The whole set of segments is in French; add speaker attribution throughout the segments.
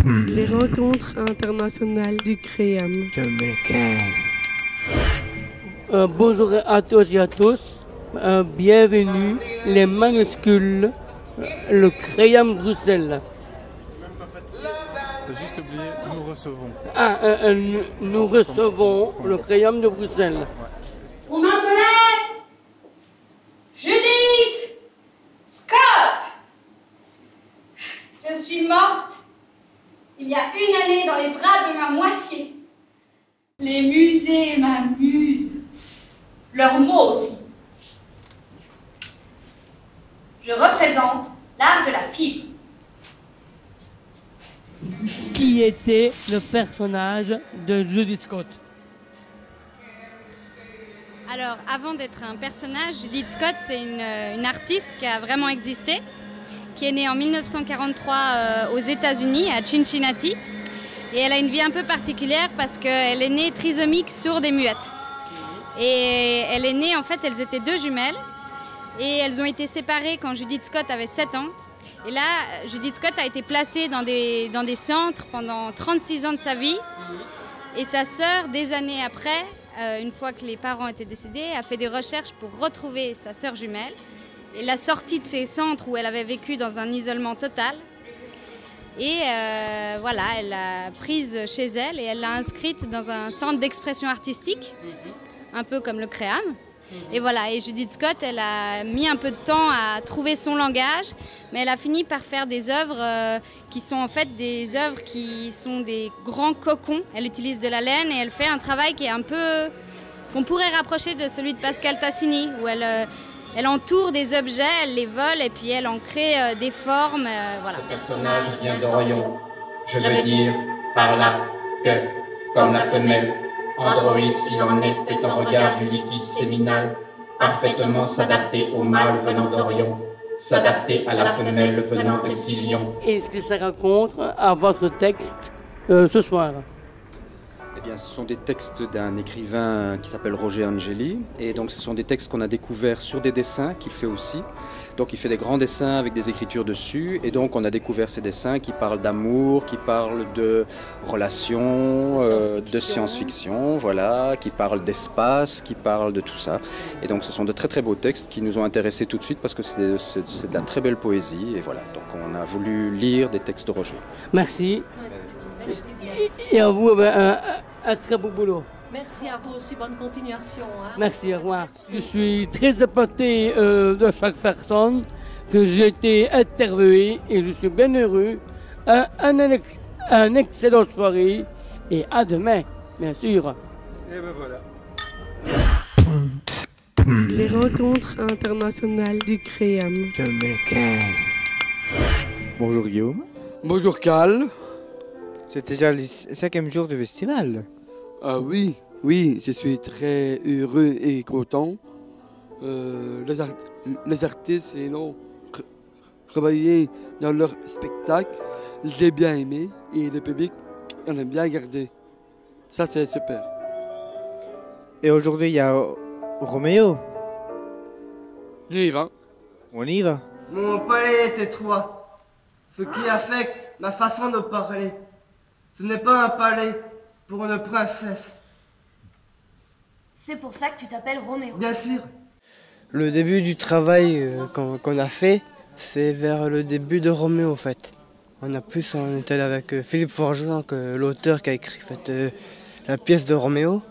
Speaker 1: Les rencontres internationales du CREAM
Speaker 2: 2015.
Speaker 3: Bonjour à tous et à tous. Bienvenue, les minuscules, le CREAM Bruxelles.
Speaker 4: T'as juste oublié, nous recevons.
Speaker 3: Nous recevons le CREAM de Bruxelles.
Speaker 5: On m'appelait Judith Scott. Je suis morte il y a une année dans les bras de ma moitié. Les musées m'amusent. Leurs mots aussi. Je représente l'art de la fibre.
Speaker 3: Qui était le personnage de Judith Scott?
Speaker 6: Alors, avant d'être un personnage, Judith Scott, c'est une artiste qui a vraiment existé, qui est née en 1943 aux États-Unis, à Cincinnati. Et elle a une vie un peu particulière parce qu'elle est née trisomique, sourde et muette. Et elle est née, en fait, elles étaient deux jumelles. Et elles ont été séparées quand Judith Scott avait 7 ans. Et là, Judith Scott a été placée dans des centres pendant 36 ans de sa vie. Et sa sœur, des années après, une fois que les parents étaient décédés, a fait des recherches pour retrouver sa sœur jumelle. Et l'a sortie de ces centres où elle avait vécu dans un isolement total. Et voilà, elle l'a prise chez elle et elle l'a inscrite dans un centre d'expression artistique, un peu comme le CREAM. Et voilà, et Judith Scott, elle a mis un peu de temps à trouver son langage, mais elle a fini par faire des œuvres qui sont en fait des œuvres qui sont des grands cocons. Elle utilise de la laine et elle fait un travail qui est un peu, qu'on pourrait rapprocher de celui de Pascal Tassini, où elle entoure des objets, elle les vole et puis elle en crée des formes, voilà.
Speaker 7: Ce personnage vient d'Orion. Je veux dire par là que, comme la femelle, androïde s'il en est un regard du liquide séminal, parfaitement s'adapter au mâle venant d'Orion, s'adapter à la femelle venant de Xilion.
Speaker 3: Est-ce que ça raconte à votre texte ce soir?
Speaker 8: Eh bien, ce sont des textes d'un écrivain qui s'appelle Roger Angeli. Et donc, ce sont des textes qu'on a découverts sur des dessins qu'il fait aussi. Donc, il fait des grands dessins avec des écritures dessus. Et donc, on a découvert ces dessins qui parlent d'amour, qui parlent de relations, de science-fiction, voilà, qui parlent d'espace, qui parlent de tout ça. Et donc, ce sont de très très beaux textes qui nous ont intéressés tout de suite parce que c'est de la très belle poésie. Et voilà, donc on a voulu lire des textes de Roger.
Speaker 3: Merci. Et à vous, un très beau boulot.
Speaker 9: Merci à vous aussi, bonne continuation. Hein.
Speaker 3: Merci, au revoir. Je suis très épaté de chaque personne que j'ai été interviewé et je suis bien heureux. Un excellent soirée et à demain, bien sûr.
Speaker 4: Et ben voilà.
Speaker 1: Les rencontres internationales du CREAM
Speaker 2: 2015.
Speaker 10: Bonjour Guillaume.
Speaker 11: Bonjour Cal.
Speaker 10: C'est déjà le 5e jour du festival.
Speaker 11: Ah oui, je suis très heureux et content. Les artistes et non travailler dans leur spectacle, j'ai bien aimé et le public en a bien gardé. Ça c'est super.
Speaker 10: Et aujourd'hui il y a Roméo.
Speaker 11: On y va.
Speaker 10: On y va.
Speaker 12: Mon palais est étroit, ce qui affecte ma façon de parler. Ce n'est pas un palais pour une princesse.
Speaker 9: C'est pour ça que tu t'appelles Roméo.
Speaker 12: Bien sûr.
Speaker 10: Le début du travail qu'on a fait, c'est vers le début de Roméo en fait. On était là avec Philippe Forgeron, l'auteur qui a écrit la pièce de Roméo.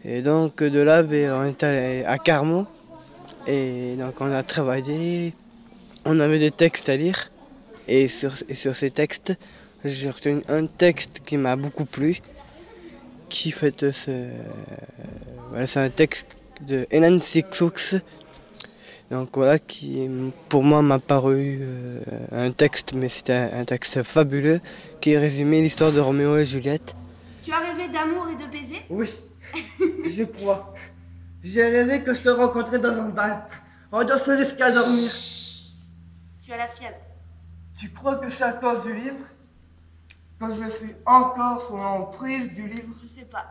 Speaker 10: Et donc de là, on est allé à Carmont. Et donc on a travaillé, on avait des textes à lire. Et sur ces textes, j'ai retenu un texte qui m'a beaucoup plu, c'est un texte de Enan Sixux, donc voilà, qui pour moi m'a paru un texte, mais c'était un texte fabuleux, qui résumait l'histoire de Roméo et Juliette.
Speaker 9: Tu as rêvé d'amour et de baiser?
Speaker 12: Oui, je crois. J'ai rêvé que je te rencontrais dans un bal, en dansant jusqu'à dormir.
Speaker 9: Tu as la fièvre.
Speaker 12: Tu crois que c'est à cause du livre? Quand je suis encore sous l'emprise du livre?
Speaker 9: Je sais pas.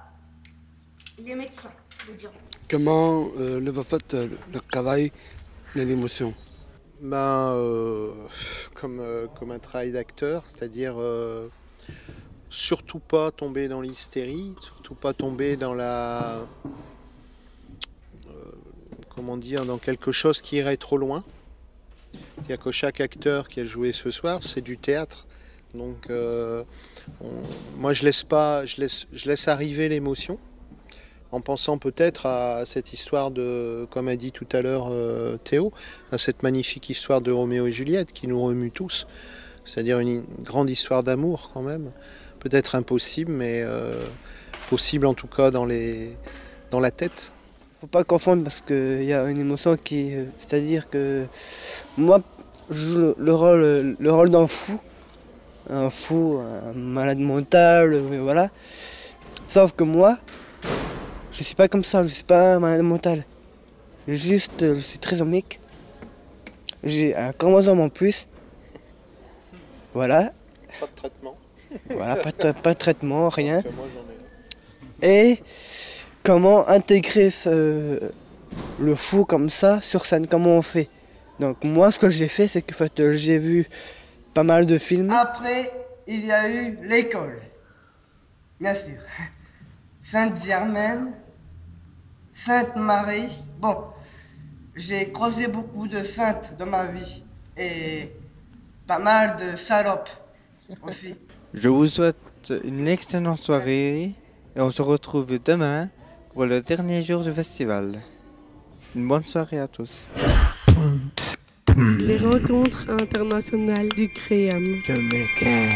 Speaker 9: Les médecins le diront.
Speaker 11: Comment le fait le travail de l'émotion?
Speaker 13: Comme un travail d'acteur, c'est-à-dire Surtout pas tomber dans l'hystérie, surtout pas tomber dans la... comment dire, dans quelque chose qui irait trop loin. C'est-à-dire que chaque acteur qui a joué ce soir, c'est du théâtre. Donc moi je laisse arriver l'émotion, en pensant peut-être à cette histoire de, comme a dit tout à l'heure Théo, à cette magnifique histoire de Roméo et Juliette qui nous remue tous. C'est-à-dire une grande histoire d'amour quand même. Peut-être impossible, mais possible en tout cas dans la tête.
Speaker 10: Faut pas confondre parce qu'il y a une émotion qui... c'est-à-dire que moi, je joue le rôle d'un fou. Un fou, un malade mental, voilà. Sauf que moi, je suis pas comme ça, je suis pas un malade mental. Juste, je suis trisomique. J'ai un chromosome en plus. Voilà.
Speaker 13: Pas de traitement.
Speaker 10: Voilà, pas de traitement, rien. Et comment intégrer le fou comme ça sur scène, comment on fait? Donc moi, ce que j'ai fait, c'est que en fait, j'ai vu pas mal de films.
Speaker 12: Après, il y a eu l'école. Bien sûr. Sainte-Germaine, Sainte-Marie. Bon, j'ai croisé beaucoup de saintes dans ma vie. Et pas mal de salopes aussi.
Speaker 14: Je vous souhaite une excellente soirée et on se retrouve demain pour le dernier jour du festival. Une bonne soirée à tous.
Speaker 1: Les rencontres internationales du CREAM.
Speaker 2: 2015.